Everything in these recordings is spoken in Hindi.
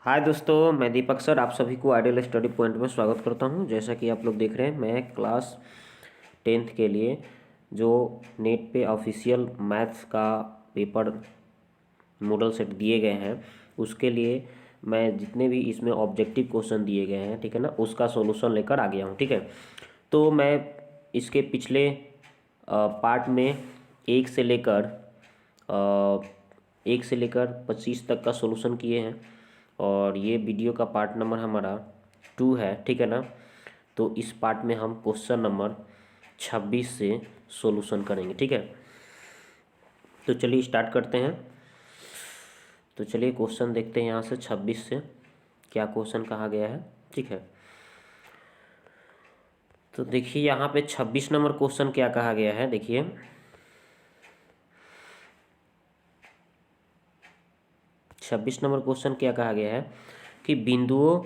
हाय दोस्तों, मैं दीपक सर आप सभी को आइडियल स्टडी पॉइंट में स्वागत करता हूं। जैसा कि आप लोग देख रहे हैं, मैं क्लास 10th के लिए जो नेट पे ऑफिशियल मैथ्स का पेपर मॉडल सेट दिए गए हैं, उसके लिए मैं जितने भी इसमें ऑब्जेक्टिव क्वेश्चन दिए गए हैं, ठीक है ना, उसका सॉल्यूशन लेकर आ गया हूं। ठीक है, तो मैं इसके पिछले पार्ट में एक से लेकर 25 तक का सॉल्यूशन किए हैं और ये वीडियो का पार्ट नंबर हमारा 2 है, ठीक है ना। तो इस पार्ट में हम क्वेश्चन नंबर 26 से सॉल्यूशन करेंगे, ठीक है। तो चलिए स्टार्ट करते हैं। तो चलिए क्वेश्चन देखते हैं यहाँ से 26 से क्या क्वेश्चन कहा गया है, ठीक है। तो देखिए यहाँ पे 26 नंबर क्वेश्चन क्या कहा गया है। देखिए 26 नंबर क्वेश्चन क्या कहा गया है कि बिंदुओं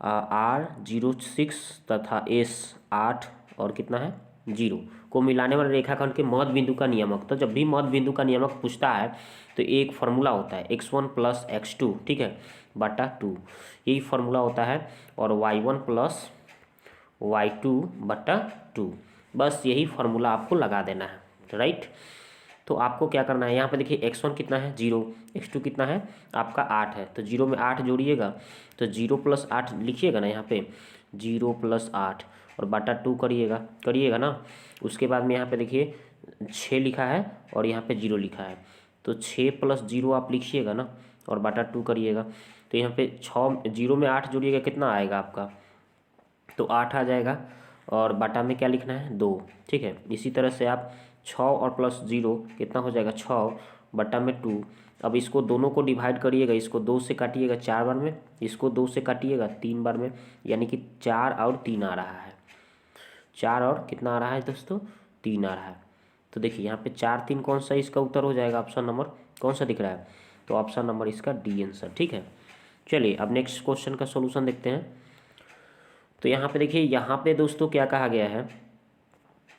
R06 तथा S8 और कितना है 0 को मिलाने वाले रेखाखंड के मध्य बिंदु का नियामक। तो जब भी मध्य बिंदु का नियामक पूछता है तो एक फार्मूला होता है x1 प्लस x2, ठीक है, बटा 2, यही फार्मूला होता है। और y1 प्लस y2 बटा 2, बस यही फार्मूला आपको लगा देना है, राइट। तो आपको क्या करना है, यहाँ पे देखिए x1 कितना है 0, x2 कितना है आपका 8 है, तो 0 में 8 जोड़िएगा तो 0 प्लस 8 लिखिएगा ना, यहाँ पे 0 प्लस 8 और बटा 2 करिएगा ना। उसके बाद में यहाँ पे देखिए 6 लिखा है और यहाँ पे 0 लिखा है, तो 6 प्लस 0 आप लिखिएगा ना और बटा 2 करिएगा। तो यहाँ पे 0 में 8 जोड़िएगा कितना आएगा आपका, तो 8 आ जाएगा और बटा में क्या लिखना है 2, ठीक है। इसी तरह से आप 6 और प्लस 0 कितना हो जाएगा 6 बटा में 2। अब इसको दोनों को डिवाइड करिएगा, इसको 2 से काटिएगा 4 बार में, इसको 2 से काटिएगा 3 बार में, यानी कि 4 और 3 आ रहा है। 4 और कितना आ रहा है दोस्तों 3 आ रहा है। तो देखिए यहाँ पे 4 3 कौन सा इसका उत्तर हो जाएगा, ऑप्शन नंबर कौन सा दिख रहा है, तो ऑप्शन नंबर इसका डी आंसर, ठीक है। चलिए अब नेक्स्ट क्वेश्चन का सोल्यूशन देखते हैं। तो यहाँ पे देखिए, यहाँ पे दोस्तों क्या कहा गया है,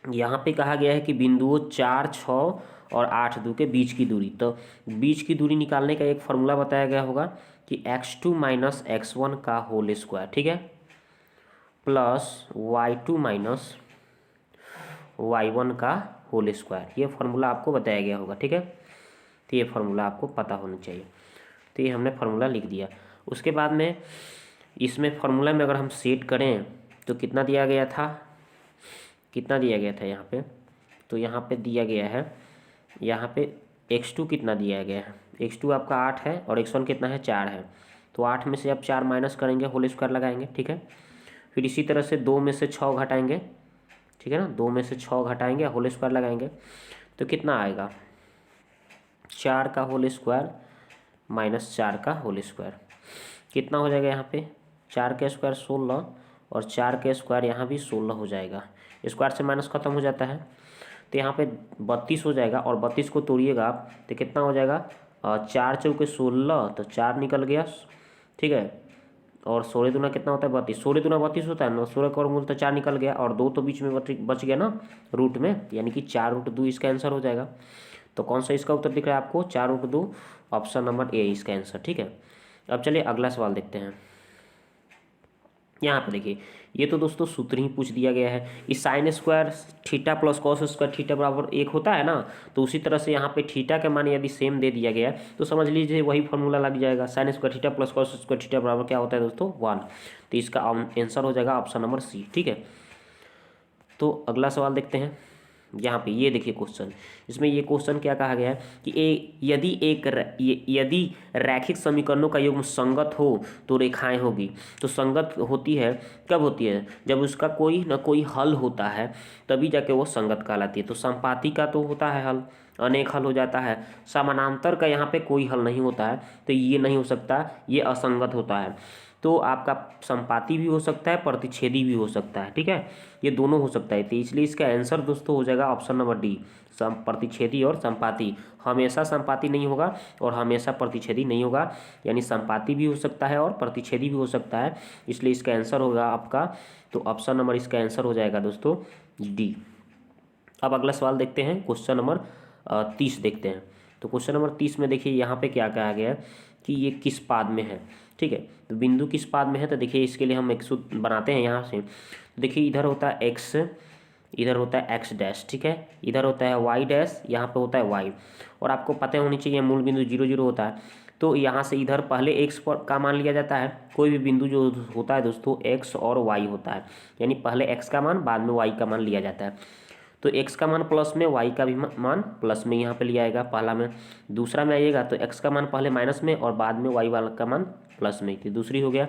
यहाँ पे कहा गया है कि बिंदुओं 4 6 और 8 2 के बीच की दूरी। तो बीच की दूरी निकालने का एक फार्मूला बताया गया होगा कि x2 माइनस x1 का होल स्क्वायर, ठीक है, प्लस y2 माइनस y1 का होल स्क्वायर। ये फार्मूला आपको बताया गया होगा, ठीक है। तो ये फार्मूला आपको पता होना चाहिए। तो ये हमने फार्मूला लिख दिया। उसके बाद में इसमें फार्मूला में अगर हम सेट करें तो कितना दिया गया था, यहाँ पे, तो यहाँ पे दिया गया है, यहाँ पे x2 कितना दिया गया है, x2 आपका 8 है और x1 कितना है 4 है। तो 8 में से आप 4 माइनस करेंगे, होल स्क्वायर लगाएंगे, ठीक है। फिर इसी तरह से 2 में से 6 घटाएंगे, ठीक है ना, 2 में से 6 घटाएंगे, होल स्क्वायर लगाएंगे, तो कितना आएगा 4 का होल स्क्वायर माइनस 4 का होल स्क्वायर, कितना हो जाएगा यहाँ पे 4 का स्क्वायर 16 और 4 का स्क्वायर यहाँ भी 16 हो जाएगा, स्क्वायर से माइनस खत्म हो जाता है। तो यहाँ पे 32 हो जाएगा और 32 को तोड़िएगा आप तो कितना हो जाएगा 4 चौके 16, तो 4 निकल गया, ठीक है। और 16 दूना कितना होता है 32, 16 दूना 32 होता है ना, 16 का वर्गमूल तो 4 निकल गया और 2 तो बीच में बच गया ना रूट में, यानी कि 4√2 इसका आंसर हो जाएगा। तो कौन सा इसका उत्तर दिख रहा है आपको 4√2, ऑप्शन नंबर ए इसका आंसर, ठीक है। अब चलिए अगला सवाल देखते हैं। यहाँ पे देखिए, ये तो दोस्तों सूत्र ही पूछ दिया गया है, इस sine square theta plus cos square theta बराबर 1 होता है ना, तो उसी तरह से यहाँ पे थीटा के मान यदि सेम दे दिया गया है तो समझ लीजिए वही फॉर्मूला लग जाएगा, sine square theta plus cos square theta बराबर क्या होता है दोस्तों 1। तो इसका आंसर हो जाएगा ऑप्शन नंबर सी, ठीक है। तो अगला सवाल देखते हैं। यहाँ पे ये देखिए क्वेश्चन, इसमें ये क्वेश्चन क्या कहा गया है कि यदि रैखिक समीकरणों का युग्म संगत हो तो रेखाएं होगी। तो संगत होती है कब होती है, जब उसका कोई ना कोई हल होता है, तभी जाके वो संगत कहलाती है। तो संपाती का तो होता है हल, अनेक हल हो जाता है, समानांतर का यहाँ पे कोई हल नहीं होता है, तो ये नहीं हो सकता, ये असंगत होता है। तो आपका संपाती भी हो सकता है, प्रतिच्छेदी भी हो सकता है, ठीक है, ये दोनों हो सकता है। तो इसलिए इसका आंसर दोस्तों हो जाएगा ऑप्शन नंबर डी, प्रतिच्छेदी और संपाती। हमेशा संपाती नहीं होगा और हमेशा प्रतिच्छेदी नहीं होगा, यानी संपाती भी हो सकता है और प्रतिच्छेदी भी हो सकता है, इसलिए इसका आंसर होगा आपका, तो ऑप्शन नंबर इसका आंसर हो जाएगा दोस्तों डी। अब अगला सवाल देखते हैं, क्वेश्चन नंबर 30 देखते हैं। तो क्वेश्चन नंबर 30 में देखिए यहाँ पे क्या कहा गया है कि ये किस पाद में है। ठीक है, तो बिंदु किस पाद में है, तो देखिए इसके लिए हम एक सूत्र बनाते हैं यहाँ से। तो देखिए इधर होता है एक्स, इधर होता है एक्स डैश, ठीक है, इधर होता है वाई डैश, यहाँ पे होता है वाई, और आपको पता होनी चाहिए मूल बिंदु 0 0 होता है। तो यहाँ से इधर पहले एक्स का मान लिया जाता है। कोई भी बिंदु जो होता है दोस्तों एक्स और वाई होता है, यानी पहले एक्स का मान बाद में वाई का मान लिया जाता है। तो एक्स का मान प्लस में, वाई का भी मान प्लस में यहाँ पे लिया आएगा पहला में। दूसरा में आइएगा तो एक्स का मान पहले माइनस में और बाद में वाई वाला का मान प्लस में, तो दूसरी हो गया।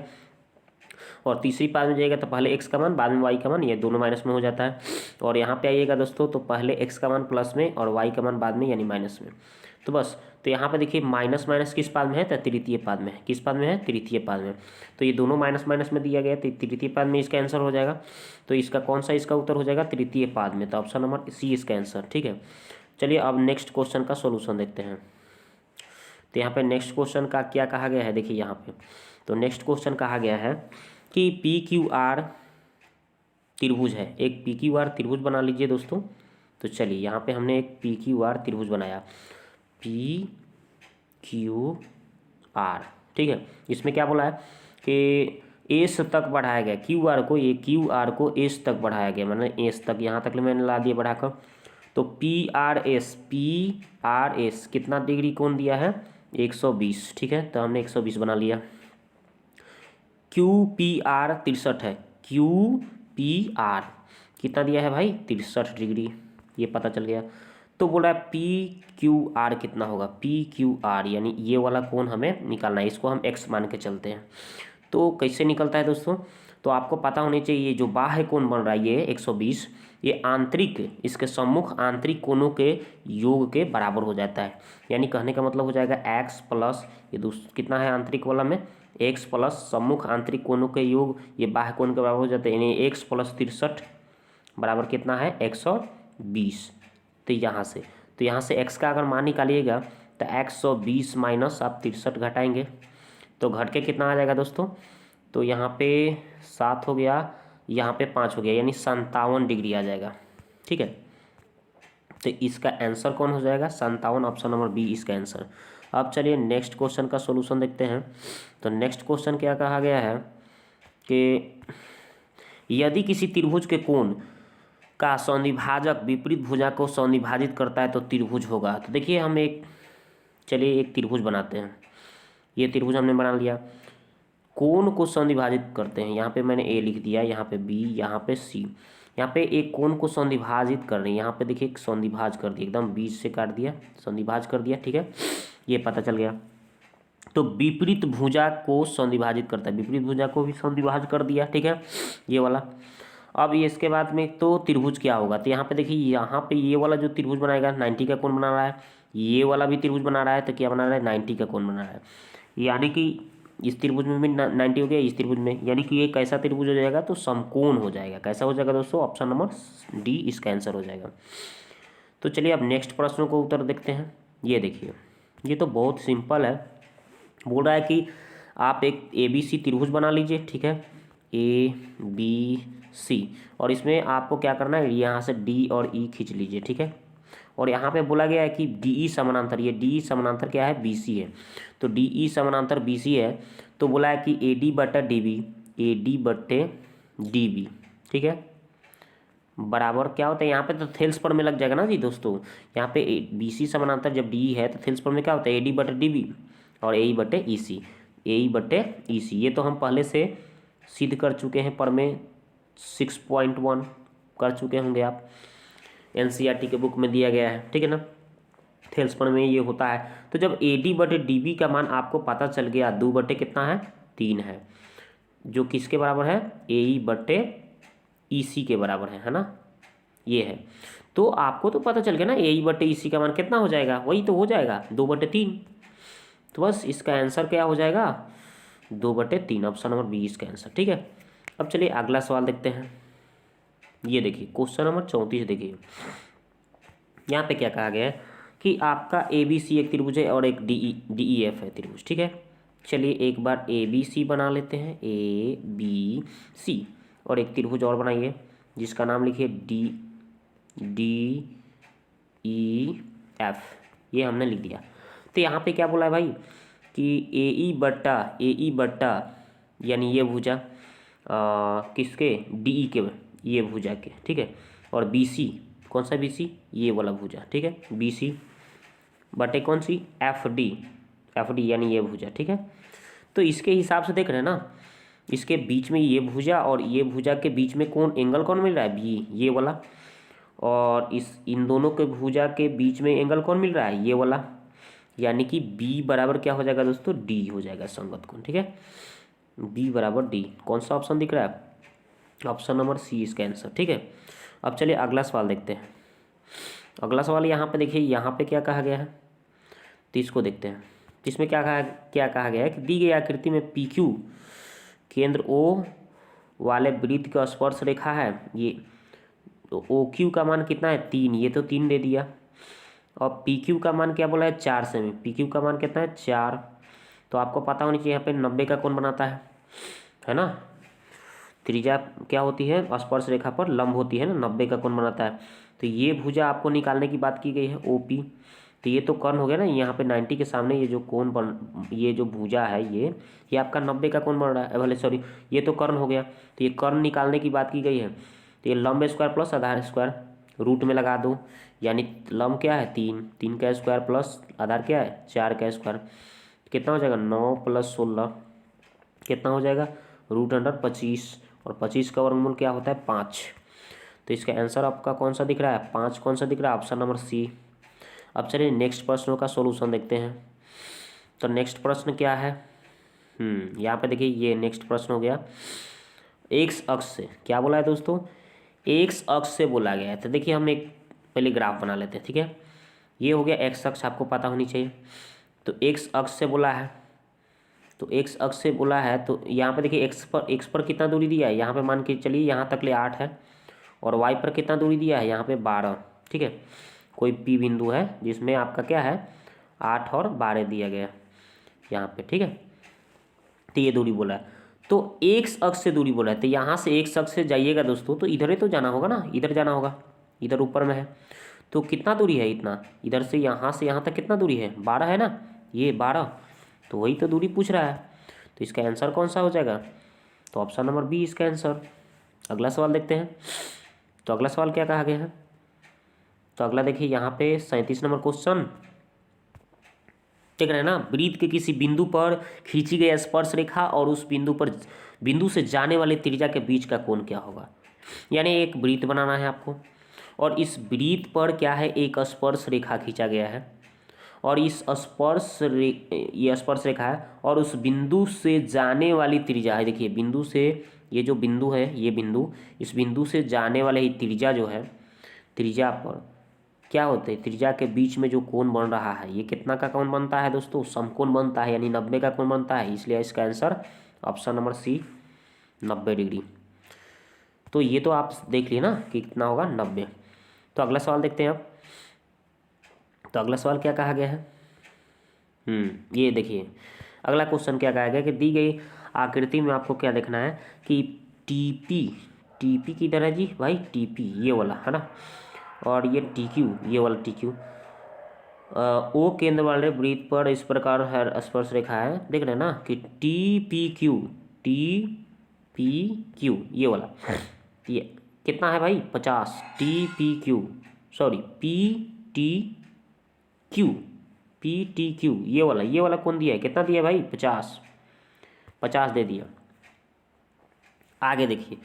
और तीसरी पाद में जाइएगा तो पहले एक्स का मान बाद में वाई का मान, ये दोनों माइनस में हो जाता है। और यहाँ पे आइएगा दोस्तों तो पहले एक्स का मान प्लस में और वाई का मान बाद में यानी माइनस में। तो बस, तो यहाँ पे देखिए माइनस माइनस किस पाद में है, तो तृतीय पाद में है। किस पाद में है, तृतीय पाद में। तो ये दोनों माइनस माइनस में दिया गया, तो तृतीय पाद में इसका आंसर हो जाएगा। तो इसका कौन सा इसका उत्तर हो जाएगा, तृतीय पाद में। तो ऑप्शन नंबर सी इसका आंसर। ठीक है, चलिए अब नेक्स्ट क्वेश्चन का सोल्यूशन देखते हैं। तो यहाँ पे नेक्स्ट क्वेश्चन का क्या कहा गया है, देखिए यहाँ पे तो नेक्स्ट क्वेश्चन कहा गया है कि पी क्यू आर त्रिभुज है। एक पी क्यू आर त्रिभुज बना लीजिए दोस्तों। तो चलिए यहाँ पे हमने एक पी क्यू आर त्रिभुज बनाया, पी क्यू आर। ठीक है, इसमें क्या बोला है कि एस तक बढ़ाया गया, क्यू आर को, ये क्यू आर को एस तक बढ़ाया गया, मतलब एस तक, यहाँ तक मैंने ला दिया बढ़ाकर। तो पी आर एस कितना डिग्री कोण दिया है, 120। ठीक है, तो हमने 120 बना लिया। क्यू पी आर 63 है, क्यू पी आर कितना दिया है भाई, 63 डिग्री, ये पता चल गया। तो बोला पी क्यू आर कितना होगा, पी क्यू आर यानी ये वाला कोण हमें निकालना है, इसको हम एक्स मान के चलते हैं। तो कैसे निकलता है दोस्तों, तो आपको पता होनी चाहिए, ये जो बाह्य कोण बन रहा है ये 120, ये आंतरिक, इसके सम्मुख आंतरिक कोणों के योग के बराबर हो जाता है। यानी कहने का मतलब हो जाएगा एक्स प्लस ये कितना है आंतरिक वाला में, एक्स प्लस सम्मुख आंतरिक कोणों के योग, ये बाह्य कोण के बराबर हो जाता है। यानी एक्स प्लस 63 बराबर कितना है, 120। तो यहाँ से x का अगर मान निकालिएगा तो 120 माइनस आप 63 घटाएंगे तो घट के कितना आ जाएगा दोस्तों, तो यहाँ पे 7 हो गया, यहाँ पे 5 हो गया, यानी 57 डिग्री आ जाएगा। ठीक है, तो इसका आंसर कौन हो जाएगा, 57, ऑप्शन नंबर बी इसका आंसर। अब चलिए नेक्स्ट क्वेश्चन का सॉल्यूशन देखते हैं। तो नेक्स्ट क्वेश्चन क्या कहा गया है कि यदि किसी त्रिभुज के कोण का सौंधिभाजक विपरीत भुजा को सौंधिभाजित करता है तो त्रिभुज होगा। तो देखिए हम चलिए एक त्रिभुज बनाते हैं। ये त्रिभुज हमने बना लिया, कोण को सौंधिभाजित करते हैं। यहाँ पे मैंने ए लिख दिया, यहाँ पे बी, यहाँ पे सी। यहाँ पे एक कोण को सौंधिभाजित कर रहे हैं, यहाँ पे देखिए एक सौंधिभाज कर दिया, एकदम बीच से काट दिया, सौंधिभाज कर दिया। ठीक है, ये पता चल गया। तो विपरीत भुजा को सौंधिभाजित करता है, विपरीत भुजा को भी सौंधिभाज कर दिया। ठीक है, ये वाला। अब ये इसके बाद में तो त्रिभुज क्या होगा, तो यहाँ पे देखिए, यहाँ पे ये वाला जो त्रिभुज बनाएगा 90 का कोण बना रहा है, ये वाला भी त्रिभुज बना रहा है, तो क्या बना रहा है, 90 का कोण बना रहा है। यानी कि इस त्रिभुज में भी 90 हो गया, इस त्रिभुज में, यानी कि ये कैसा त्रिभुज हो जाएगा, तो समकोण हो जाएगा। कैसा हो जाएगा दोस्तों, ऑप्शन नंबर डी इसका आंसर हो जाएगा। तो चलिए अब नेक्स्ट प्रश्न को उत्तर देखते हैं। ये देखिए, ये तो बहुत सिंपल है। बोल रहा है कि आप एक ABC त्रिभुज बना लीजिए। ठीक है, ABC, और इसमें आपको क्या करना है, यहाँ से D और E खींच लीजिए। ठीक है, और यहाँ पे बोला गया है कि DE समानांतर, ये DE समानांतर क्या है, BC है। तो DE समानांतर BC है, तो बोला है कि AD बटा DB, ठीक है, बराबर क्या होता है, यहाँ पे तो थेल्स पर में लग जाएगा ना जी दोस्तों। यहाँ पे BC समानांतर जब DE है तो थेल्स पर में क्या होता है, AD बटे DB और AE बटे EC। ये तो हम पहले से सिद्ध कर चुके हैं, पर में 6.1 कर चुके होंगे आप, NCERT के बुक में दिया गया है। ठीक है ना, थेल्स पर में ये होता है। तो जब AD बटे DB का मान आपको पता चल गया, 2 बटे कितना है, 3 है, जो किसके बराबर है, AE बटे EC के बराबर है ना, ये है। तो आपको तो पता चल गया ना, AE बटे EC का मान कितना हो जाएगा, वही तो हो जाएगा 2 बटे 3। तो बस इसका आंसर क्या हो जाएगा, 2 बटे 3, ऑप्शन नंबर बी इसका आंसर। ठीक है, अब चलिए अगला सवाल देखते हैं। ये देखिए क्वेश्चन नंबर 34, देखिए यहाँ पे क्या कहा गया है कि आपका ABC एक त्रिभुज है और एक DEF है त्रिभुज। ठीक है, चलिए एक बार ABC बना लेते हैं, ABC, और एक त्रिभुज और बनाइए जिसका नाम लिखिए DEF, ये हमने लिख दिया। तो यहाँ पे क्या बोला है भाई कि ए ई बट्टा यानी ये भुजा किसके डी ई के, ये भुजा के, ठीक है। और बी सी, कौन सा बी सी, ये वाला भुजा, ठीक है। बी सी बटे कौन सी, एफ डी यानी ये भुजा, ठीक है। तो इसके हिसाब से देख रहे हैं ना, इसके बीच में ये भुजा और ये भुजा के बीच में कौन एंगल कौन मिल रहा है, बी, ये वाला। और इन दोनों के भुजा के बीच में एंगल कौन मिल रहा है, ये वाला। यानी कि बी बराबर क्या हो जाएगा दोस्तों, डी हो जाएगा संगत कोण, ठीक है। बी बराबर डी, कौन सा ऑप्शन दिख रहा है, ऑप्शन नंबर सी इसका आंसर, ठीक है। अब चलिए अगला सवाल देखते हैं। अगला सवाल यहाँ पे देखिए, यहाँ पे क्या कहा गया है, तो इसको देखते हैं। इसमें क्या कहा गया है कि दी गई आकृति में पी क्यू केंद्र ओ वाले वृत्त का स्पर्श रेखा है, ये तो ओ क्यू का मान कितना है, 3, ये तो 3 दे दिया। और पी क्यू का मान क्या बोला है, 4 सेमी। पी क्यू का मान कितना है, 4। तो आपको पता होनी चाहिए यहाँ पे 90 का कोण बनाता है ना। त्रिज्या क्या होती है, स्पर्श रेखा पर लंब होती है ना, 90 का कोण बनाता है। तो ये भुजा आपको निकालने की बात की गई है, ओ पी। तो ये तो कर्ण हो गया ना, यहाँ पे 90 के सामने ये जो कोण ये जो भुजा है ये आपका 90 का कोण बन रहा है, भले सॉरी ये तो कर्ण हो गया। तो ये कर्ण निकालने की बात की गई है। तो ये लंब स्क्वायर प्लस आधार स्क्वायर रूट में लगा दो, यानी लंब क्या है 3 का स्क्वायर प्लस आधार क्या है 4 का स्क्वायर, कितना हो जाएगा 9 + 16 कितना हो जाएगा √25। और 25 का वर्गमूल क्या होता है 5। तो इसका आंसर आपका कौन सा दिख रहा है, 5 कौन सा दिख रहा है, ऑप्शन नंबर सी। अब चलिए नेक्स्ट प्रश्न का सॉल्यूशन देखते हैं। तो नेक्स्ट प्रश्न क्या है, यहाँ पे देखिए ये नेक्स्ट प्रश्न हो गया। एक्स अक्ष से क्या बोला है दोस्तों, एक्स अक्ष से बोला गया है। तो देखिए हम एक पहले ग्राफ बना लेते हैं, ठीक है। ये हो गया एक्स अक्ष, आपको पता होनी चाहिए। तो एक्स अक्ष से बोला है, तो एक्स अक्ष से बोला है, तो यहाँ पे देखिए एक्स पर कितना दूरी दिया है, यहाँ पे मान के चलिए यहाँ तक ले 8 है। और वाई पर कितना दूरी दिया है, यहाँ पे 12, ठीक है। कोई पी बिंदु है जिसमें आपका क्या है 8 और 12 दिया गया यहाँ पे, ठीक है। तो ये दूरी बोला है। तो एक्स अक्ष से दूरी बोला है, तो यहाँ से एक्स अक्ष से जाइएगा दोस्तों, तो इधर ही तो जाना होगा ना, इधर जाना होगा, इधर ऊपर में है। तो कितना दूरी है इतना, इधर से यहाँ तक कितना दूरी है 12 है ना, ये 12। तो वही तो दूरी पूछ रहा है। तो इसका आंसर कौन सा हो जाएगा, तो ऑप्शन नंबर बी इसका आंसर। अगला सवाल देखते हैं। तो अगला सवाल क्या कहा गया है, तो अगला देखिए यहाँ पे 37 नंबर क्वेश्चन देख रहे हैं ना। वृत्त के किसी बिंदु पर खींची गई स्पर्श रेखा और उस बिंदु से जाने वाले त्रिज्या के बीच का कोण क्या होगा। यानी एक वृत्त बनाना है आपको, और इस वृत्त पर क्या है एक स्पर्श रेखा खींचा गया है, और इस ये स्पर्श रेखा है, और उस बिंदु से जाने वाली त्रिज्या है। देखिए बिंदु से, ये जो बिंदु है ये बिंदु, इस बिंदु से जाने वाले ही त्रिज्या जो है, त्रिज्या पर क्या होते हैं, त्रिज्या के बीच में जो कोण बन रहा है ये कितना का कोण बनता है दोस्तों, समकोण बनता है, यानी 90 का कोण बनता है। इसलिए इसका answer option number C 90 degree. तो ये तो आप देख लिए ना कि कितना होगा 90। तो अगला सवाल देखते हैं अब। तो अगला सवाल क्या कहा गया है, ये देखिए अगला क्वेश्चन क्या कहा गया कि दी गई आकृति में आपको क्या देखना है कि टीपी किधर है जी भाई, टीपी ये वाला है ना, और ये टीक्यू ये वाला टीक्यू ओ केंद्र वाले वृत्त पर इस प्रकार है स्पर्श रेखा है, देख रहे हैं ना कि टी पी क्यू ये वाला, ये कितना है भाई 50, पी टी क्यू ये वाला कौन दिया है, कितना दिया है भाई 50 दे दिया। आगे देखिए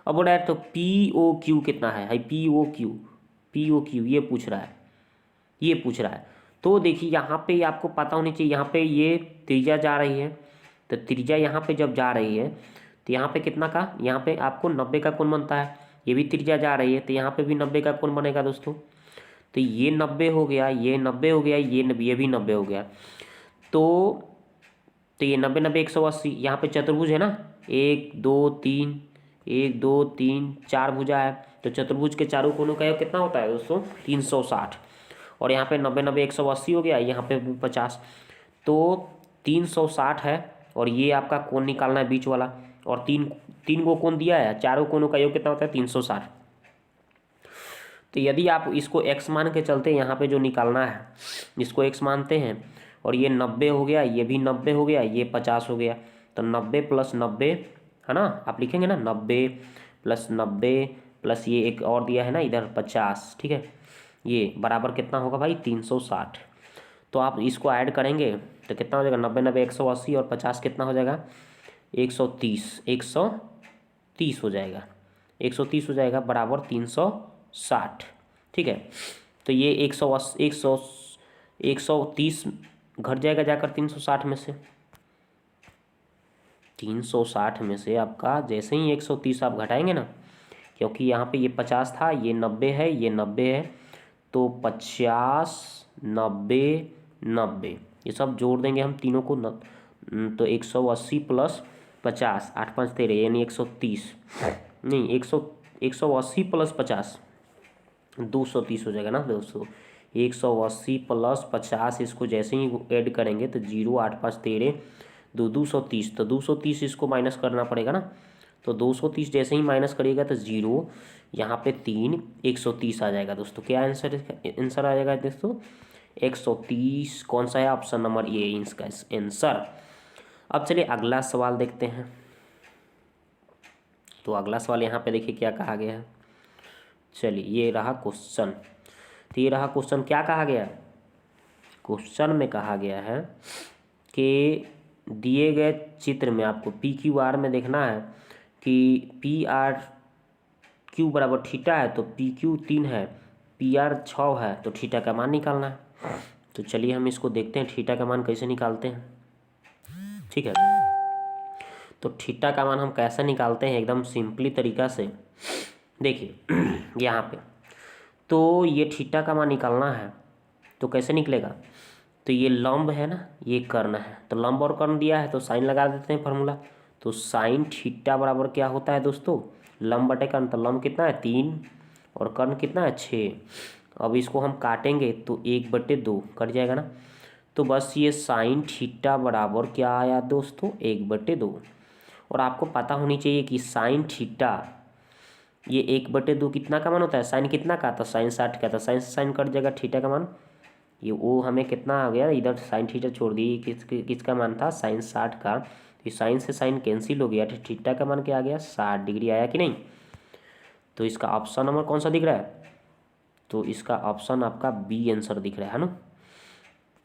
अब बोला है तो पी ओ क्यू कितना है भाई, पी ओ क्यू ये पूछ रहा है। तो देखिए यहाँ पे आपको पता होनी चाहिए, यहाँ पे ये त्रिज्या जा रही है, तो त्रिज्या यहाँ पे जब जा रही है तो यहाँ पे कितना का, यहाँ पे आपको 90 का कोण बनता है। ये भी त्रिज्या जा रही है तो यहाँ पे भी 90 का कोण बनेगा दोस्तों। तो ये 90 हो गया, ये 90 हो गया, ये भी 90 हो गया। तो ये 90 180। यहाँ पे चतुर्भुज है ना, 1 2 3 4 भुजा है, तो चतुर्भुज के चारों कोनों का योग कितना होता है दोस्तों 360। और यहाँ पे 90 180 हो गया, यहाँ पे 50। तो 360 है, और ये आपका कोण निकालना है बीच वाला, और तीन को कोण दिया है, चारों कोनों का योग कितना होता है 360। तो यदि आप इसको x मान के चलते हैं, यहाँ पे जो निकालना है इसको x मानते हैं, और ये 90 हो गया, ये भी 90 हो गया, ये 50 हो गया। तो 90 + 90 है ना, आप लिखेंगे ना 90 + 90 प्लस ये एक और दिया है ना इधर 50, ठीक है, ये बराबर कितना होगा भाई 360। तो आप इसको ऐड करेंगे तो कितना हो जाएगा 90 90 180 और 50 कितना हो जाएगा 130, 130 हो जाएगा, 130 हो जाएगा बराबर 360, ठीक है। तो ये 130 घट जाएगा जाकर 360 में से, 360 में से आपका जैसे ही 130 आप घटाएंगे ना, क्योंकि यहाँ पे ये 50 था, ये 90 है, ये 90 है, तो 50 90 90 ये सब जोड़ देंगे हम तीनों को तो 180 + 50 8 5 13 यानी 130 नहीं 180 + 50 230 हो जाएगा ना दोस्तों। 180 + 50 इसको जैसे ही ऐड करेंगे तो 0 8 5 13 230, तो 230 इसको माइनस करना पड़ेगा ना, तो 230 जैसे ही माइनस करिएगा तो 0 यहाँ पे 3 130 आ जाएगा दोस्तों। क्या आंसर आ जाएगा दोस्तों 130, कौन सा है ऑप्शन नंबर ए इसका आंसर। अब चलिए अगला सवाल देखते हैं। तो अगला सवाल यहाँ पे देखिए क्या कहा गया है। चलिए ये रहा क्वेश्चन, तो ये रहा क्वेश्चन, क्या कहा गया है क्वेश्चन में कहा गया है कि दिए गए चित्र में आपको पी क्यू आर में देखना है कि पी आर क्यू बराबर थीटा है तो पी क्यू 3 है, पी आर 6 है, तो थीटा का मान निकालना है। तो चलिए हम इसको देखते हैं थीटा का मान कैसे निकालते हैं, ठीक है। तो थीटा का मान हम कैसे निकालते हैं एकदम सिंपली तरीका से, देखिए यहाँ पे तो ये थीटा का मान निकालना है तो कैसे निकलेगा, तो ये लंब है ना, ये कर्ण है, तो लंब और कर्ण दिया है तो साइन लगा देते हैं फार्मूला। तो साइन थीटा बराबर क्या होता है दोस्तों लंब बटे कर्ण, तो लंब कितना है 3 और कर्ण कितना है 6। अब इसको हम काटेंगे तो 1/2 कट जाएगा ना, तो बस ये साइन थीटा बराबर क्या आया दोस्तों 1/2। और आपको पता होनी चाहिए कि साइन थीटा ये 1/2 कितना का मान होता है, साइन कितना का, तो साइन 60 का, तो साइन से साइन कट जाएगा, थीटा का मान ये वो हमें कितना आ गया, इधर साइन थीटा छोड़ दी, किसका मान था साइन 60 का, तो साइन से साइन कैंसिल हो गया, तो थीटा का मान क्या आ गया 60 डिग्री आया कि नहीं। तो इसका ऑप्शन नंबर कौन सा दिख रहा है, तो इसका ऑप्शन आपका बी आंसर दिख रहा है ना।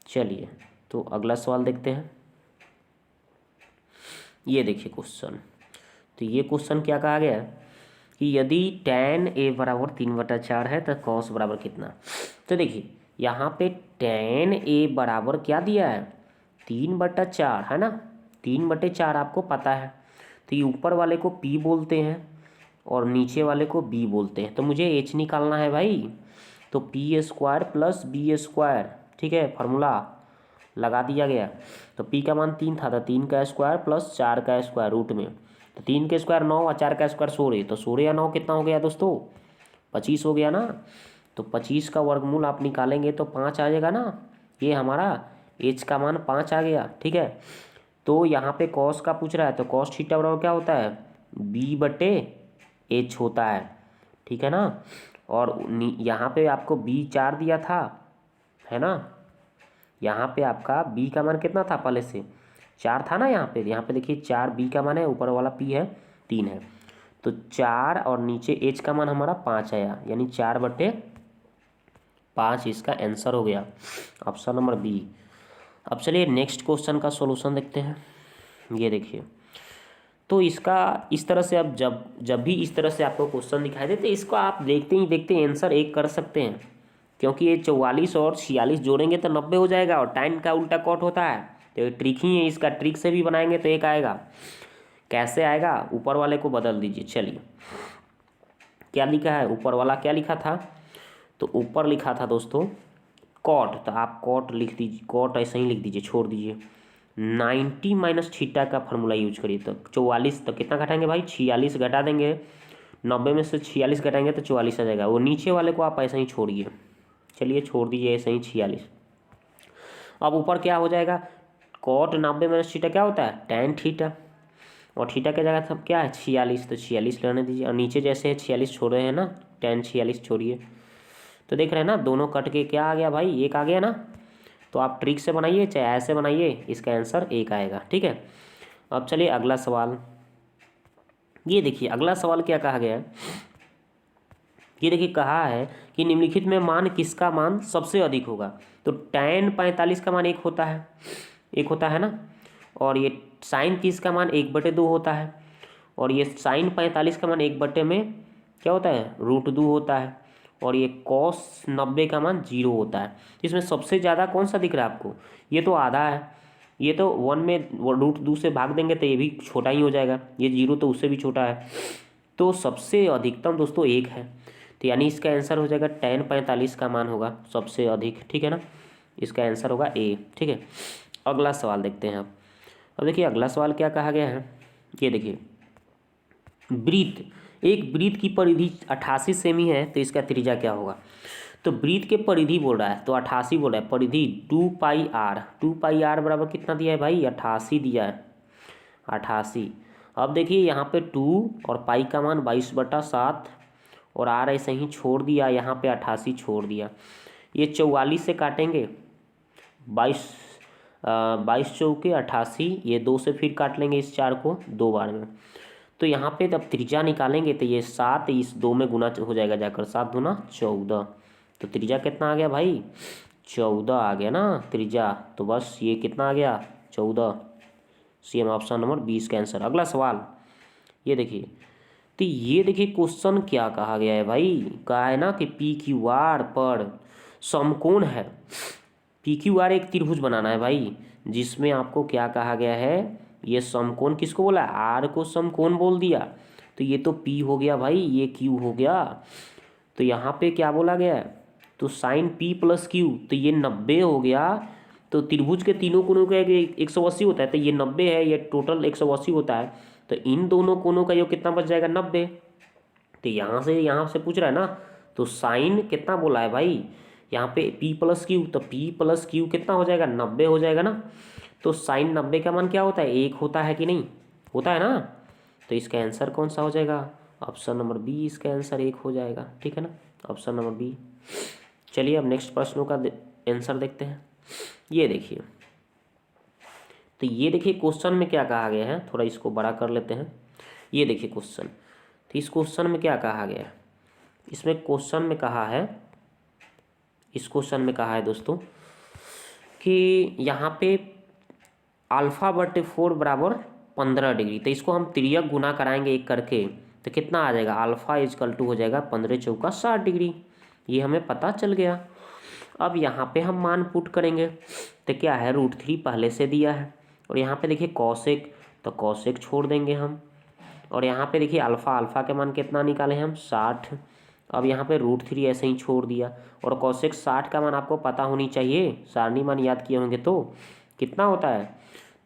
चलिए तो अगला सवाल देखते हैं। ये देखिए क्वेश्चन, तो ये क्वेश्चन क्या कहा गया है कि यदि tan a बराबर 3/4 है तो cos बराबर कितना। तो देखिए यहाँ पे tan a बराबर क्या दिया है 3/4 है ना, 3/4 आपको पता है, तो ये ऊपर वाले को p बोलते हैं और नीचे वाले को b बोलते हैं। तो मुझे h निकालना है भाई, तो p² + b², ठीक है, फार्मूला लगा दिया गया। तो p का मान 3 था, तो 3 का स्क्वायर + 4 का स्क्वायर रूट में, तो 3 के स्क्वायर 9 और 4 का स्क्वायर 16, तो 16 या 9 कितना हो गया दोस्तों 25 हो गया ना। तो 25 का वर्गमूल आप निकालेंगे तो 5 आ जाएगा ना, ये हमारा h का मान 5 आ गया, ठीक है। तो यहाँ पे cos का पूछ रहा है, तो cos थीटा बराबर क्या होता है b/h होता है, ठीक है ना। और यहाँ पे आपको b 4 दिया था है ना, यहाँ पे आपका b का मान कितना था पहले से 4 था ना, यहाँ पे देखिए 4 b का मान है, ऊपर वाला p है 3 है, तो 4 और नीचे h का मान हमारा 5 आया, यानी 4/5 इसका आंसर हो गया, ऑप्शन नंबर बी। अब चलिए नेक्स्ट क्वेश्चन का सॉल्यूशन देखते हैं। ये देखिए तो इसका इस तरह से अब जब भी इस तरह से आपको क्वेश्चन दिखाई दे तो इसको आप देखते ही आंसर एक कर सकते हैं, क्योंकि ये 44 और 46 जोड़ेंगे तो 90 हो जाएगा और tan का उल्टा कॉट होता है, तो ये ट्रिक ही है इसका, ट्रिक से भी बनाएंगे तो एक आएगा। कैसे आएगा, ऊपर वाले को बदल दीजिए। चलिए क्या लिखा है ऊपर वाला, क्या लिखा था, तो ऊपर लिखा था दोस्तों कॉट, तो आप कॉट लिख दीजिए, कॉट ऐसे ही लिख दीजिए, छोड़ दीजिए। 90 - थीटा का फार्मूला यूज करिए, तो 44, तो कितना घटाएंगे भाई 46 घटा देंगे, 90 में से 46 घटाएंगे तो 44 आ जाएगा। वो नीचे वाले को आप ऐसे ही छोड़िए, चलिए छोड़ दीजिए ऐसे ही 46। अब ऊपर क्या हो जाएगा, कॉट 90 - थीटा क्या होता है tan थीटा, और थीटा की जगह सब क्या है 46, तो 46 रहने दीजिए, और नीचे जैसे है 46 छोड़ रहे हैं ना, tan 46 छोड़िए, तो देख रहे हैं ना दोनों कट के क्या आ गया भाई 1 आ गया ना। तो आप ट्रिक से बनाइए चाहे ऐसे बनाइए, इसका आंसर 1 आएगा। ठीक है, अब चलिए अगला सवाल। ये देखिए अगला सवाल क्या कहा गया है, ये देखिए कहा है कि निम्नलिखित में मान किसका मान सबसे अधिक होगा। तो tan 45 का मान 1 होता है, 1 होता है ना, और ये sin 30 का मान 1/2 होता है, और ये sin 45 का मान 1 में क्या होता है, √2 होता है, और ये cos 90 का मान 0 होता है। इसमें सबसे ज़्यादा कौन सा दिख रहा है आपको, ये तो आधा है, ये तो 1 में √2 से भाग देंगे तो ये भी छोटा ही हो जाएगा, ये 0 तो उससे भी छोटा है, तो सबसे अधिकतम दोस्तों 1 है। तो यानी इसका आंसर हो जाएगा tan 45 का मान होगा सबसे अधिक। ठीक है ना, इसका आंसर होगा ए। ठीक है, अगला सवाल देखते हैं अब देखिए अगला सवाल क्या कहा गया है, ये देखिए वृत्त, एक वृत्त की परिधि 88 सेमी है, तो इसका त्रिज्या क्या होगा। तो वृत्त के परिधि बोल रहा है, तो 88 बोल रहा है, परिधि 2πr, 2πr बराबर कितना दिया है भाई, 88 दिया है, 88। अब देखिए यहाँ पे 2 और पाई का मान 22/7 और आर ऐसे ही छोड़ दिया, यहाँ पे 88 छोड़ दिया, ये 44 से काटेंगे, 22 चौके 88, ये 2 से फिर काट लेंगे इस 4 को 2 बार में। तो यहाँ पे जब त्रिज्या निकालेंगे तो ये 7 इस 2 में गुना हो जाएगा जाकर, 7 दूना 14, तो त्रिज्या कितना आ गया भाई, 14 आ गया ना त्रिज्या। तो बस ये कितना आ गया, 14, सेम ऑप्शन नंबर 20 का आंसर। अगला सवाल ये देखिए, तो ये देखिए क्वेश्चन क्या कहा गया है भाई, कहा है ना कि PQR पर समकोण है। PQR एक त्रिभुज बनाना है भाई, जिसमें आपको क्या कहा गया है, ये समकोण किसको बोला, आर को समकोण बोल दिया, तो ये तो P हो गया भाई, ये Q हो गया, तो यहाँ पे क्या बोला गया है, तो sin P + Q, तो ये 90 हो गया। तो त्रिभुज के तीनों कोणों का 180 होता है, तो ये 90 है, ये टोटल 180 होता है, तो इन दोनों कोणों का योग कितना बच जाएगा, 90। तो यहाँ से पूछ रहा है ना, तो साइन कितना बोला है भाई, यहाँ पे P + Q, तो P + Q कितना हो जाएगा, 90 हो जाएगा ना। तो साइन 90 का मान क्या होता है, 1 होता है कि नहीं, होता है ना। तो इसका आंसर कौन सा हो जाएगा, ऑप्शन नंबर बी, इसका आंसर 1 हो जाएगा। ठीक है ना, ऑप्शन नंबर बी। चलिए अब नेक्स्ट प्रश्नों का आंसर देखते हैं। ये देखिए, तो ये देखिए क्वेश्चन में क्या कहा गया है, थोड़ा इसको बड़ा कर लेते हैं। ये देखिए क्वेश्चन, तो इस क्वेश्चन में क्या कहा गया है, इसमें क्वेश्चन में कहा है, इस क्वेश्चन में कहा है दोस्तों कि यहाँ पे α/4 बराबर 15 डिग्री, तो इसको हम तिर्यक गुना कराएंगे एक करके, तो कितना आ जाएगा, α = हो जाएगा 15 चौका 60 डिग्री, ये हमें पता चल गया। अब यहाँ पे हम मान पुट करेंगे, तो क्या है, √3 पहले से दिया है, और यहाँ पे देखिए कॉसेक, तो कॉसेक छोड़ देंगे हम, और यहाँ पे देखिए अल्फ़ा के मान कितना निकाले हम, 60। अब यहाँ पे √3 ऐसे ही छोड़ दिया, और कॉसेक 60 का मान आपको पता होनी चाहिए, सारणी मान याद किए होंगे तो कितना होता है,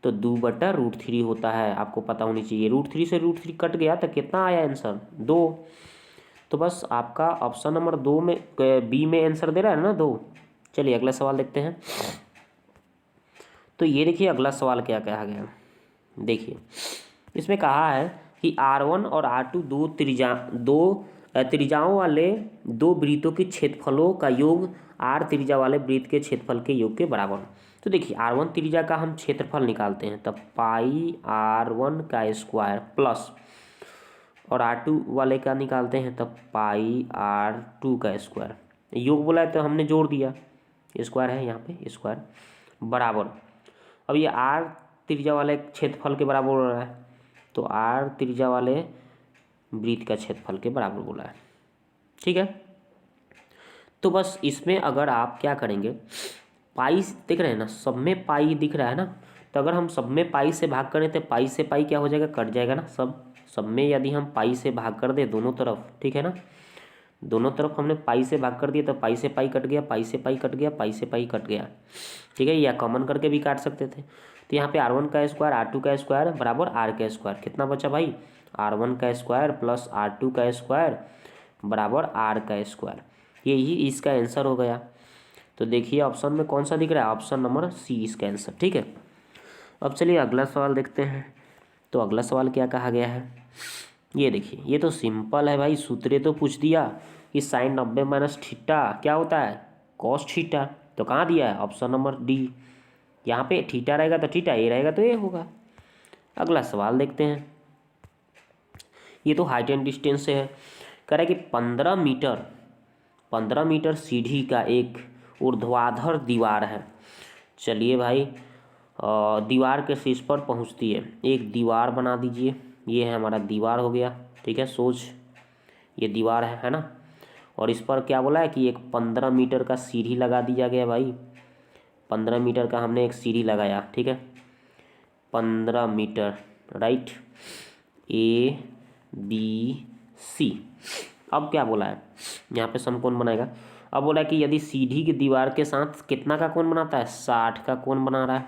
तो 2/√3 होता है, आपको पता होनी चाहिए। √3 से √3 कट गया तो कितना आया आंसर, 2। तो बस आपका ऑप्शन नंबर 2 में, बी में आंसर दे रहा है ना 2। चलिए अगला सवाल देखते हैं। तो ये देखिए अगला सवाल क्या कहा गया, देखिए इसमें कहा है कि R1 और R2 दो त्रिज्याओं वाले दो वृत्तों के क्षेत्रफलों का योग R त्रिज्या वाले वृत्त के क्षेत्रफल के योग के बराबर। तो देखिए R1 त्रिज्या का हम क्षेत्रफल निकालते हैं, तब πr1 का स्क्वायर प्लस, और R2 वाले का निकालते हैं तब πr2 का स्क्वायर, योग बोला है तो हमने जोड़ दिया, स्क्वायर है यहाँ पे स्क्वायर, बराबर। अब ये R त्रिज्या वाले क्षेत्रफल के बराबर हो रहा है, तो R त्रिज्या वाले वृत्त का क्षेत्रफल के बराबर बोला है। ठीक है, तो बस इसमें अगर आप क्या करेंगे, पाई देख रहे हैं ना, सब में पाई दिख रहा है ना, तो अगर हम सब में पाई से भाग करें तो पाई से पाई क्या हो जाएगा, कट जाएगा ना, सब में यदि हम पाई से भाग कर दे दोनों तरफ, ठीक है ना, दोनों तरफ हमने पाई से भाग कर दिया तो पाई से पाई कट गया, पाई से पाई कट गया, पाई से पाई कट गया। ठीक है, या कॉमन करके भी काट सकते थे। तो यहाँ पे R1 का स्क्वायर R2 का स्क्वायर बराबर R का स्क्वायर, कितना बचा भाई, R1 का स्क्वायर प्लस R2 का स्क्वायर बराबर R का स्क्वायर, यही इसका आंसर हो गया। तो देखिए ऑप्शन में कौन सा दिख रहा है, ऑप्शन नंबर सी इसका आंसर। ठीक है, अब चलिए अगला सवाल देखते हैं। तो अगला सवाल क्या कहा गया है, ये देखिए, ये तो सिंपल है भाई, सूत्र तो पूछ दिया कि sin 90 - थीटा क्या होता है, cos थीटा। तो कहाँ दिया है, ऑप्शन नंबर डी। यहाँ पे थीटा रहेगा तो थीटा, ए रहेगा तो ए होगा। अगला सवाल देखते हैं। ये तो हाइट एंड डिस्टेंस से है। कह रहा है कि 15 मीटर सीढ़ी का एक ऊर्ध्वाधर दीवार है। चलिए भाई, दीवार के शीर्ष पर पहुंचती है। एक दीवार बना दीजिए। ये है हमारा दीवार हो गया, ठीक है, सोच ये दीवार है ना। और इस पर क्या बोला है कि एक 15 मीटर का सीढ़ी लगा दिया गया भाई। 15 मीटर का हमने एक सीढ़ी लगाया, ठीक है, 15 meter, right, A B C. अब क्या बोला है, यहाँ पे समकोण बनाएगा। अब बोला है कि यदि सीढ़ी की दीवार के साथ कितना का कोण बनाता है, 60 का कोण बना रहा है।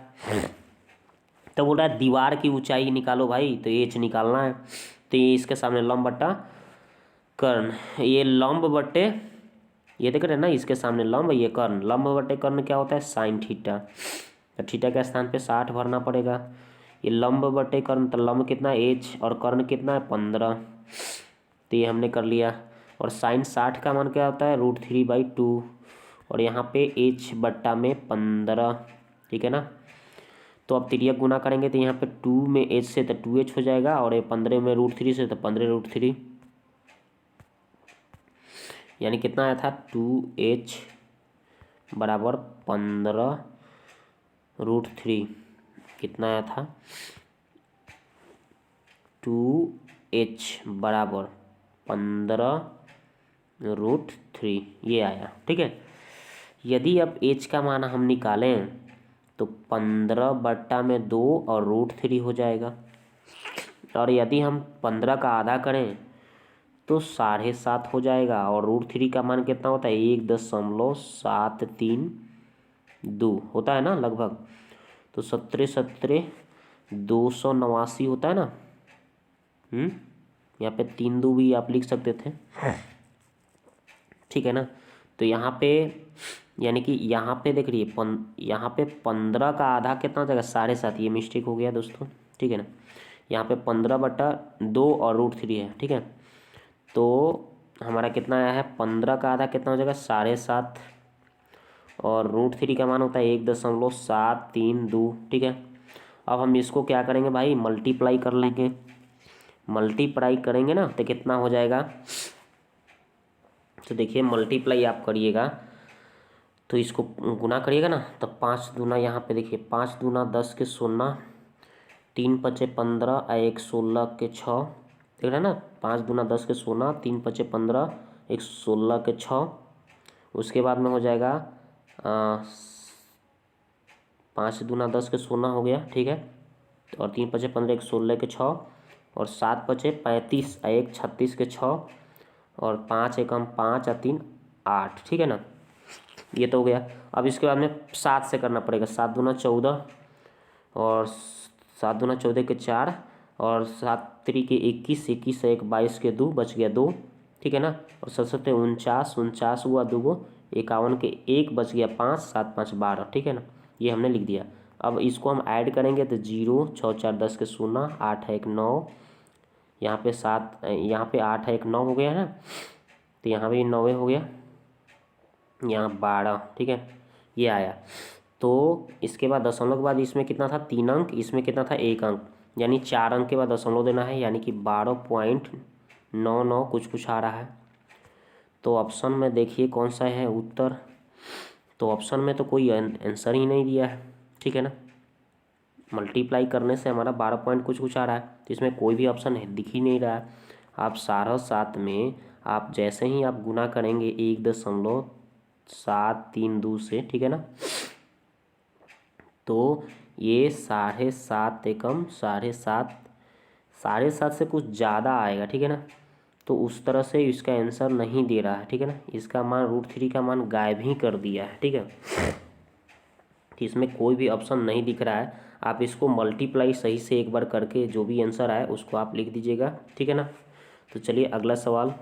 तो बोल रहा है दीवार की ऊंचाई निकालो भाई, तो एच निकालना है। तो ये इसके सामने लंब बट्टा कर्ण, ये लंब बट्टे, ये देख रहे हैं ना, इसके सामने लंब, ये कर्ण, लंब बट्टे कर्ण क्या होता है, साइन थीटा। तो थीटा के स्थान पे 60 भरना पड़ेगा। ये लंब बटे कर्ण, तो लंब कितना एच और कर्ण कितना है 15। तो ये हमने कर लिया। और साइन 60 का मान क्या होता है, √3/2। और यहाँ पे एच बट्टा में 15, ठीक है ना। तो अब तिर्यक गुना करेंगे तो यहाँ पे 2 में एच से तो 2h हो जाएगा, और ये 15 में √3 से तो 15√3, यानी कितना आया था 2h बराबर 15√3। कितना आया था 2h बराबर 15√3, ये आया, ठीक है। यदि अब h का मान हम निकालें तो 15/2 और √3 हो जाएगा। और यदि हम 15 का आधा करें तो 7.5 हो जाएगा। और √3 का मान कितना होता है, 1.732 होता है ना लगभग। तो 17 289 होता है ना। यहाँ पे 3 भी आप लिख सकते थे, ठीक है ना। तो यहाँ पे यानी कि यहाँ पे देख रही है यहाँ पे 15 का आधा कितना हो जाएगा, 7.5। ये मिस्टेक हो गया दोस्तों, ठीक है ना। यहाँ पे 15/2 और √3 है, ठीक है। तो हमारा कितना आया है, 15 का आधा कितना हो जाएगा 7.5, और √3 का मान होता है 1.732, ठीक है। अब हम इसको क्या करेंगे भाई, मल्टीप्लाई कर लेंगे। मल्टीप्लाई करेंगे ना तो कितना हो जाएगा, तो देखिए मल्टीप्लाई आप करिएगा तो इसको गुना करिएगा ना, तो 5 दूना, यहाँ पे देखिए 5 दूना 10 के 16, 3 पचे 15, 1 16 के 6, देख रहे हैं ना, 5 दूना 10 के 16, 3 पचे 15, 1 16 के 6। उसके बाद में हो जाएगा 5 दूना 10 के 16 हो गया, ठीक है। और 3 पचे 15, 1 16 के 6, और 7 पचे 35, 1 36 के 6, और 5 एकम 5 और 3 8, ठीक है ना। ये तो हो गया। अब इसके बाद में 7 से करना पड़ेगा। 7 दूना 14, और 7 दूना 14 के 4, और 7 3 के 21, 21 से 1 22 के 2, बच गया 2, ठीक है ना। और 7 49, 49 हुआ 2 गो, 51 के 1 बच गया 5, 7 5 12, ठीक है ना। ये हमने लिख दिया। अब इसको हम ऐड करेंगे तो 0 6 4 10 के 0, 8 है 1 9, यहाँ पे 7, यहाँ पे 8 है 1 9 हो गया है ना। तो यहाँ भी 9 हो गया, यहाँ 12, ठीक है, ये आया। तो इसके बाद दशमलव के बाद इसमें कितना था 3 अंक, इसमें कितना था 1 अंक, यानी 4 अंक के बाद दशमलव देना है, यानी कि 12.99 कुछ कुछ आ रहा है। तो ऑप्शन में देखिए कौन सा है उत्तर। तो ऑप्शन में तो कोई आंसर ही नहीं दिया है, ठीक है ना। मल्टीप्लाई करने से हमारा 12 पॉइंट कुछ कुछ आ रहा है, तो इसमें कोई भी ऑप्शन है दिख ही नहीं रहा है। आप 7 में आप जैसे ही आप गुना करेंगे 1.732 से, ठीक है ना, तो ये 7.5 एकम 7.5, 7.5 से कुछ ज़्यादा आएगा, ठीक है ना। तो उस तरह से इसका आंसर नहीं दे रहा है, ठीक है ना। इसका मान √3 का मान गायब ही कर दिया है, ठीक है। तो इसमें कोई भी ऑप्शन नहीं दिख रहा है। आप इसको मल्टीप्लाई सही से एक बार करके जो भी आंसर आए उसको आप लिख दीजिएगा, ठीक है ना। तो चलिए अगला सवाल।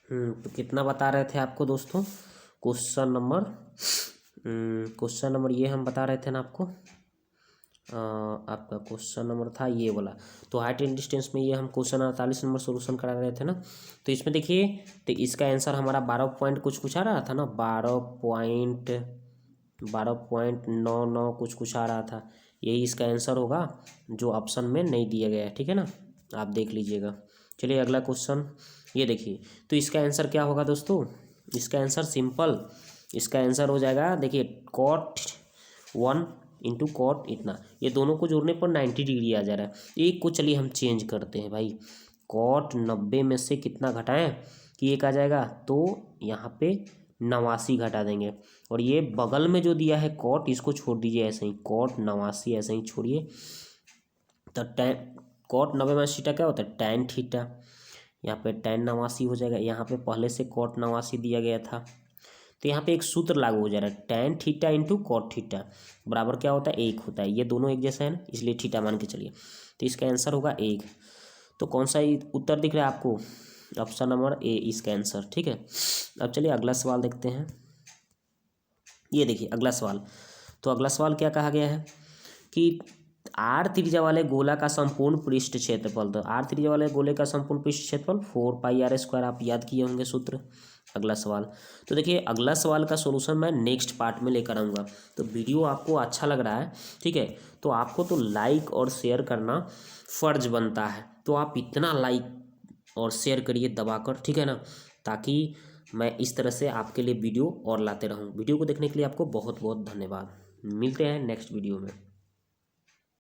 तो कितना बता रहे थे आपको दोस्तों? क्वेश्चन नंबर ये हम बता रहे थे ना आपको। आपका क्वेश्चन नंबर था ये वाला। तो हाइट एंड डिस्टेंस में ये हम क्वेश्चन 48 नंबर सोल्यूशन करा रहे थे ना। तो इसमें देखिए, तो इसका आंसर हमारा 12 पॉइंट कुछ आ रहा था ना, 12.99 कुछ आ रहा था। यही इसका आंसर होगा जो ऑप्शन में नहीं दिया गया है, ठीक है ना, आप देख लीजिएगा। चलिए अगला क्वेश्चन ये देखिए। तो इसका आंसर क्या होगा दोस्तों? इसका आंसर सिंपल, इसका आंसर हो जाएगा, देखिए कॉट 1 इंटू कॉट इतना, ये दोनों को जोड़ने पर 90 डिग्री आ जा रहा है। एक को चलिए हम चेंज करते हैं भाई, कॉट 90 में से कितना घटाएं कि एक आ जाएगा, तो यहाँ पे 89 घटा देंगे। और ये बगल में जो दिया है कॉट, इसको छोड़ दीजिए ऐसे ही, कॉट 89 ऐसे ही छोड़िए। तो कॉट 90 में थीटा क्या होता है? Tan theta. यहाँ पे टैन 89 हो जाएगा। यहाँ पे पहले से कॉट 89 दिया गया था, तो यहाँ पे एक सूत्र लागू हो जा रहा है, tan theta into cot theta बराबर क्या होता है? 1 होता है। ये दोनों एक जैसा है ना, इसलिए थीटा मान के चलिए। तो इसका आंसर होगा 1। तो कौन सा उत्तर दिख रहा है आपको? ऑप्शन नंबर ए इसका आंसर, ठीक है। अब चलिए अगला सवाल देखते हैं। ये देखिए अगला सवाल। तो अगला सवाल क्या कहा गया है कि आर त्रिज्या वाले गोला का संपूर्ण पृष्ठ क्षेत्रफल, तो आर त्रिज्या वाले गोले का संपूर्ण पृष्ठ क्षेत्रफल 4πr², आप याद किए होंगे सूत्र। अगला सवाल, तो देखिए अगला सवाल का सॉल्यूशन मैं नेक्स्ट पार्ट में लेकर आऊँगा। तो वीडियो आपको अच्छा लग रहा है, ठीक है, तो आपको तो लाइक और शेयर करना फ़र्ज बनता है। तो आप इतना लाइक और शेयर करिए दबाकर, ठीक है ना, ताकि मैं इस तरह से आपके लिए वीडियो और लाते रहूँ। वीडियो को देखने के लिए आपको बहुत बहुत धन्यवाद। मिलते हैं नेक्स्ट वीडियो में।